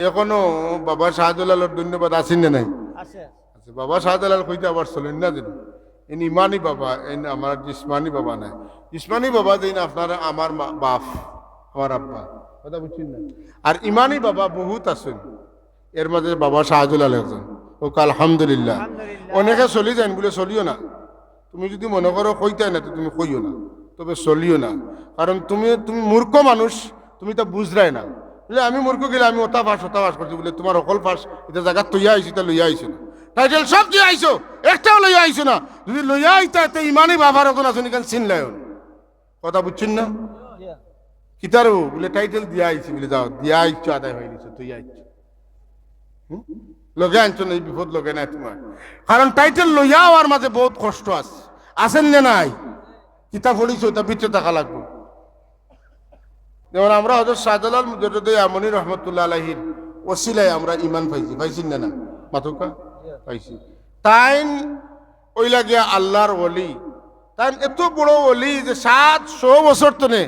এখনো বাবা শাহজালালের ধন্যবাদ আসেন না নাই? আছে আচ্ছা, বাবা শাহজালাল কইতে আবার চলেন না যেন এন ইমানি বাবা, এন আমার জিসমানি বাবা নাই। জিসমানি বাবা যেন আপনার আমার বাপ, আমার আব্বা, কথা বুঝছেন না? আর ইমানি বাবা বহুত আছেন, এর মাঝে বাবা শাহজালাল একজন। ও আলহামদুলিল্লাহ। আলহামদুলিল্লাহ। অনেকে চলি যান বলে চলিও না। তুমি যদি মনে করো কইতাই না তো তুমি কইও না, তবে চলিও না। কারণ তুমি তুমি মূর্খ মানুষ, তুমি তো বুঝরাই না। বলে আমি মূর্খ গেলে আমি ওটা ফাঁস করছি বলে তোমার অকল ফাঁস এটা জায়গা তৈয়া আইছি, তা লইয়া আইছো না। টাইটেল সব দিয়ে আইছো, একটাও লইয়া আইছো না। যদি লইয়া আইতা তে ইমানই বাবার এখন আছেন এখানে চিনলাই। কথা বুঝছেন না? কিতারও বলে টাইটেল দিয়া আইছি বলে যাও দিয়া আইছো, আদায় হয়ে গেছে, তুই আইছো লগে আনছো না, এই বিপদ লগে নাই তোমার। কারণ টাইটেল লইয়া আমার মাঝে বহুত কষ্ট আছে, আসেন না নাই? কিতাব পড়িছো তা ভিতরে থাকা লাগবে। যেমন আমরা হযরত শাহজালাল মুজাদ্দিদ আমনি রহমতুল্লাহ আলাইহির ওসিলায় আমরা ইমান পাইছি, পাইছি না? না মাতুকা পাইছি। তাইন ওই লাগিয়া আল্লাহর ওলি, তাইন এত বড় ওলি যে 700 বছর তনে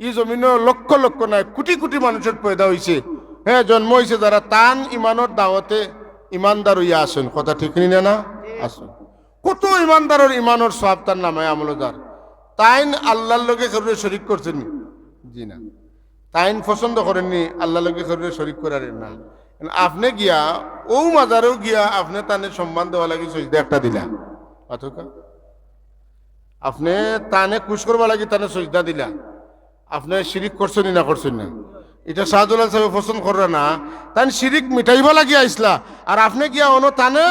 ই জমিন লক্ষ লক্ষ নাই কোটি কোটি মানুষের পয়দা হয়েছে, হ্যাঁ জন্ম হয়েছে যারা তান ইমানের দাওয়াতে ইমানদার হইয়া আসেন। কথা ঠিক নিনে না? আসুন কত ইমানদারের ইমানের সব তার নামে আমলদার। তাইন আল্লাহর লগে কারণে শরিক করছেন? জি না। তাইন পছন্দ করেননি আল্লাহ লগে কারণে শরিক করার না। আপনি গিয়া ও মাজারেও গিয়া আপনি তানে সম্মান দেওয়া লাগে সজদা একটা দিলা, অথকা আপনি তানে খুশ করবা লাগে তানে সজদা দিলা, আপনি শিরিক করছেন না করছেন না? এটা শাহজালাল সাহেব পছন্দ করে না। তাই শিরিক মিটাইবা লাগিয়া আইসলা আর আপনি গিয়া অনো তানে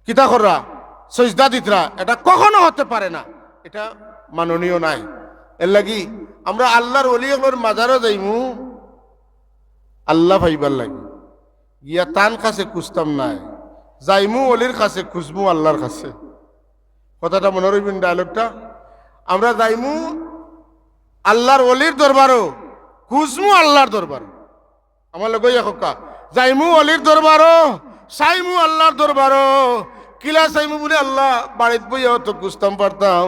কিতা করা সজদা দিতরা, এটা কখনো হতে পারে না, এটা মাননীয় নাই। এর লাগি আমরা আল্লাহর ওলিগুলোর মাজারও যাইমু আল্লাহ ভাইবার লাগি, গিয়া তান কাছে খুঁজতাম নাই, যাইমু অলির কাছে খুঁজমু আল্লাহর কাছে। কথাটা মনে রাখবেন ডায়লগটা। আমরা যাইমু আল্লাহর অলির দরবারও, খুঁজমু আল্লাহর দরবার। আমার লোক যাইমু অলির দরবারও, চাইমু আল্লাহর দরবারও। কিলা চাইমু বলে আল্লাহ বাড়িতে বইয়াও তো খুঁজতাম পারতাম,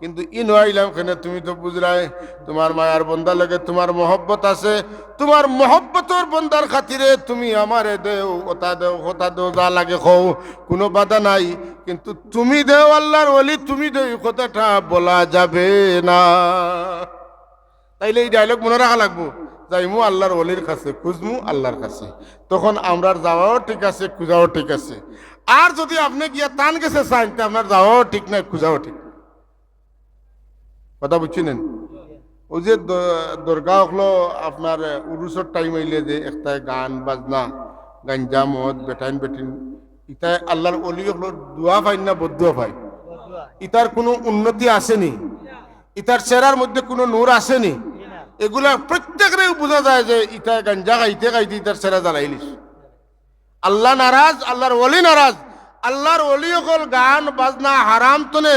কিন্তু ই নইলাম কেন? তুমি তো বুঝলাই তোমার মায়ার বন্দার লাগে তোমার মহব্বত আছে, তোমার মহব্বতর বন্দার খাতিরে তুমি আমারে দেও, ওটা দেও কথা দেও, যা লাগে কও, কোনো বাধা নাই। কিন্তু তুমি দেও আল্লাহর ওলি, তুমি দেও কথাটা বলা যাবে না। তাইলে এই ডায়লগ মনে রাখা লাগবো। যাইমু আল্লাহর ওলির কাছে, খুঁজমু আল্লাহর কাছে, তখন আমরার যাওয়াও ঠিক আছে, খুঁজাও ঠিক আছে। আর যদি আপনি গিয়া তান গেছে চাইন তা আপনার যাওয়াও ঠিক নাই, খুঁজাও ঠিক। কথা বুঝছিলেন? ওই যে দরগা হলো আপনার উরুসের টাইম হইলে যে একটা গান বাজনা, গাঞ্জা মদ বেটাইন বেটিন, ইতায় আল্লাহর অলি হলো দোয়া পাই না বদুয়া পাই? ইতার কোনো উন্নতি আসেনি, ইতার চেহারার মধ্যে কোনো নূর আসেনি। এগুলা প্রত্যেকের বোঝা যায় যে ইতায় গাঞ্জা গাইতে গাইতে ইতার চেহারা জ্বালাইলিস। আল্লাহ নারাজ, আল্লাহর অলি নারাজ। আল্লাহর অলি হল গান বাজনা হারাম তনে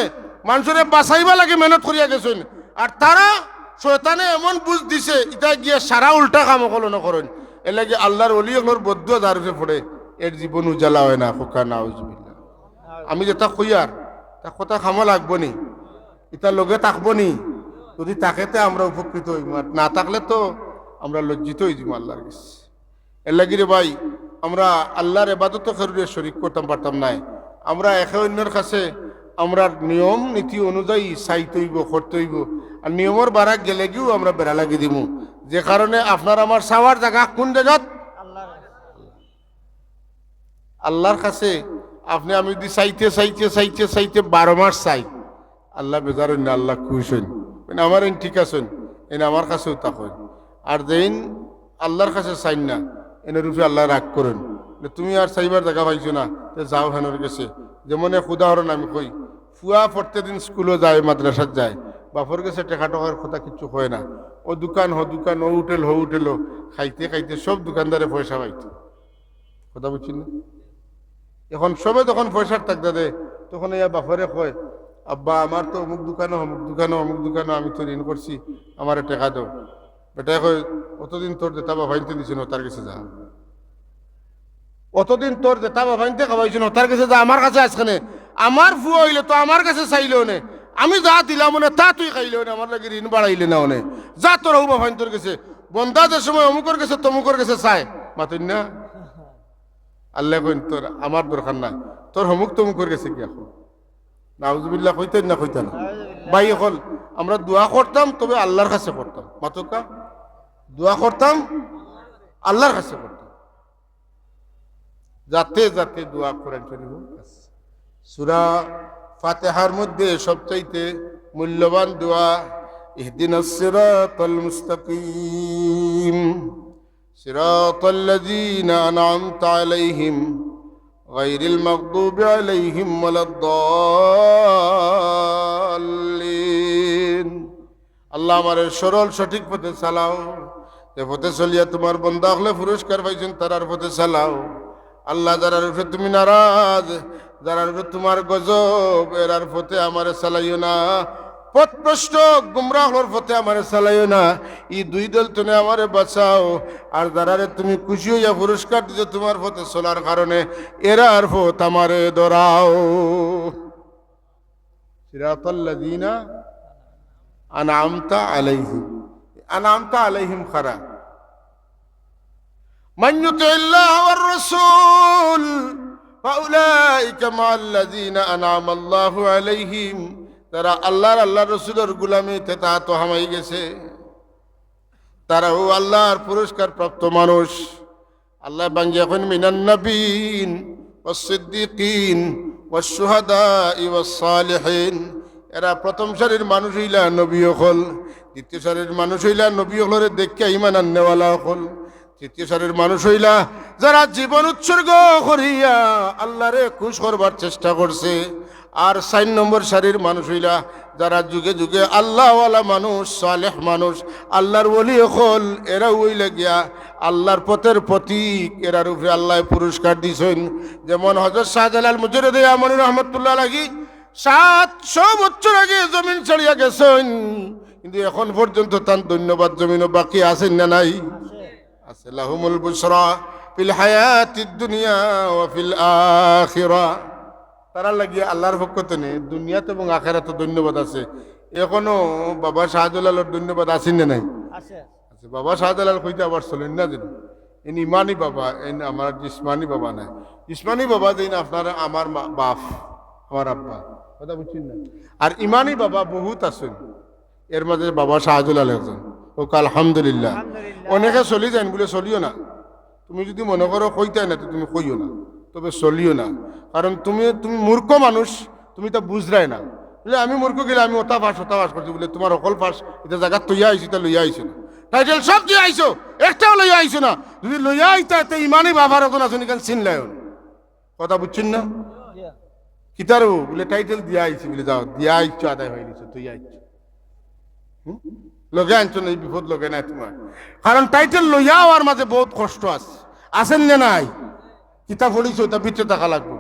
মানুষের বাঁচাইবা লাগে মেহনত করিয়া গেছেন, আর তারা শয়তানে এমন বুঝ দিছে ইটা গিয়ে সারা উল্টা কাম হলো না করেন। এর লাগে আল্লাহর অলি হলোর বদ্ধ দারুফে পড়ে এর জীবন উজালা হয় না। খোকা নাউজুবিল্লাহ। আমি যেটা কইয়ার তা কথা খামা লাগবো নি, ইটা লগে থাকবো নি। যদি তাকেতে আমরা উপকৃত হইব, না থাকলে তো আমরা লজ্জিত হয়ে যাব আল্লাহর কাছে। এর লাগি রে ভাই আমরা আল্লাহর ইবাদত করে শরীক করতাম পারতাম নাই। আমরা একে অন্যের কাছে আমরা নিয়ম নীতি অনুযায়ী চাইতে হইব, করতে হইব। আর নিয়মের বারাক গেলে গিয়েও আমরা বেড়া লাগি দিব, যে কারণে আপনার আমার চাওয়ার জায়গা কোন জায়গাত? আল্লাহর কাছে। আপনি আমি যদি চাইতে চাইতে চাইতে চাইতে 12 মাস চাই, আল্লাহ বেজার হইন না, আল্লাহ খুশ হইন, আমার এন ঠিক আছেন, এনে আমার কাছেও তা হয়। আর যেইন আল্লাহর কাছে চাইন না, এনে রূপে আল্লাহ রাগ করেন, তুমি আর চাইবার জায়গা পাইছো না, যাও হেনর গেছে। যেমন এক উদাহরণ আমি কই, ফুয়া প্রত্যেকদিন স্কুলে যায়, মাদ্রাসাত যায়, বাপর গেছে টেকা টকার কথা কিচ্ছু হয় না। ও দোকান হ দোকান, ও হোটেল হ হোটেল, খাইতে খাইতে সব দোকানদারে পয়সা পাইত। কথা বুঝছি না? এখন সবে যখন পয়সার থাকতে দেয় তখন ইয়া বাপরে কয়, আব্বা আমার তো অমুক দোকানও অমুক দোকানও অমুক দোকানও আমি তো ঋণ করছি, আমার টেকা দাও। বেটাই কয়, অতদিন তোর যেটা বাবাইতে দিছিল তার কাছে যা, অতদিন তোর যেটা বাবাইতে খাওয়াইছিল তার কাছে যা, আমার কাছে আসখানে। আমার ফুয়া হইলে তো আমার কাছে চাইলেও নে, আমি যা দিলাম মনে তা তুই খাইলেও নে, আমার লাগে ঋণ বাড়াইলে না অনে, যা তোর হবো ভাই তোর কাছে। বন্দা যে সময় অমুকর গেছে তমুকর গেছে চায় মাতুন না আল্লাহ কইন তোর আমার দরকার নাই তোর অমুক তমুকর গেছে কি এখন নাউজুবিল্লাহ কইতেন না কইতেন ভাই হল আমরা দোয়া করতাম তবে আল্লাহর কাছে করতাম মাতুকা দোয়া করতাম আল্লাহর কাছে করতাম যাতে যাতে দোয়া করেন শরীফ সূরা ফাতিহার মধ্যে সবচাইতে মূল্যবান দোয়া ইহদিনাস সিরাতাল মুস্তাকিম সিরাতাল লাযীনা আন'আমতা আলাইহিম গায়রিল মাগদুবি আলাইহিম ওয়ালাদ-দাল্লিন আল্লাহ আমারে সরল সঠিক পথে চালাও যে পথে চলিয়া তোমার বান্দা হলে পুরস্কার পাইছেন তারার পথে চালাও আল্লাহ যারার উপরে তুমি নারাজ যারার উপরে তোমার গজব এরার পথে আমারে চালাইও না পথভ্রষ্ট গুমরাহর পথে আমারে চালাইও না এই দুই দল তুমি আমারে বাঁচাও আর যারারে তুমি খুশি হইয়া পুরস্কার দিতে তোমার পথে চলার কারণে এরার পথ আমারে ধরাও সিরাতাল্লাযীনা আন'আমতা আলাইহিম খারা من يطع الله والرسول فأولئك مع الذين أنعم الله عليهم তারা আল্লাহর রসুলের গোলামিতে তাহাত হামাই গেছে তারাও আল্লাহর পুরস্কার প্রাপ্ত মানুষ আল্লাহ বাঙ্গি এখন মিনান নবীন ওয়াস সিদ্দিকিন ওয়াস শুহাদাই ওয়াস সালিহিন এরা প্রথম সারির মানুষ হইলা নবী হল দ্বিতীয় সারির মানুষ হইলা নবী হলরে দেখে ঈমান আননেওয়ালা হল তৃতীয় সারির মানুষ হইলা যারা জীবন উৎসর্গ করিয়া আল্লাহরে খুশ করবার চেষ্টা করছে আর 4 নম্বর সারির মানুষ হইলা যারা যুগে যুগে আল্লাহওয়ালা মানুষ সালেহ মানুষ আল্লাহর ওলি হল এরা হইলে গিয়া আল্লাহর পথের প্রতীক এরার উপরে আল্লাহ পুরস্কার দিয়েছেন যেমন হযরত শাহজালাল মুজাদ্দিদ আমনী রহমাতুল্লাহ আলাইহি 700 বছর আগে জমিন ছাড়িয়া গেছেন কিন্তু এখন পর্যন্ত তার ধন্যবাদ জমিনও বাকি আছেন না নাই আছে লাহুমুল বুশরা ফিল হায়াতিদ দুনিয়া ওয়া ফিল আখিরা তারা লাগিয়ে আল্লাহর পক্ষ থেকে দুনিয়াতে এবং আখিরাতে ধন্যবাদ আছে এখনো বাবা শাহজালালের ধন্যবাদ আছে না নাই আছে আছে বাবা শাহজালাল কইতে আবার চলেন না যেন ইনি ইমানি বাবা ইনি আমার জিসমানি বাবা না জিসমানি বাবা যেন আপনার আমার বাপ আমার আব্বা কথা বুঝছেন না আর ইমানি বাবা বহুত আছেন এর মাঝে বাবা শাহজালাল একজন ও আলহামদুলিল্লাহ অনেকে চলি যান বলে চলিও না তুমি যদি মনে করো কইতাই না তো তুমি কইও না তবে চলিও না কারণ তুমি মূর্খ মানুষ তুমি তা বুঝরাই না বলে আমি মূর্খ গেলে আমি ওটা ফাঁস করছি বলে তোমার অকল ফাঁস এটা জায়গা তৈয়া আইছি তা লইয়া আইছো না টাইটেল সব দিয়ে আইছো একটাও লইয়া আইছো না যদি লইয়া আইতা তে ইমানই বাবার এখন আছো নিকান চিনলাই কথা বুঝছেন না কিতারও বলে টাইটেল দিয়া আইছি বলে যাও দিয়া আইছো আদায় হয়ে গেছো তুই আইছো লগে আনছো না এই বিপদ লগে নাই তোমার কারণ টাইটেল লইয়া আর মাঝে বহুত কষ্ট আছে আছেন না নাই কিতাব পড়িছো তা ভিতরে থাকা লাগবে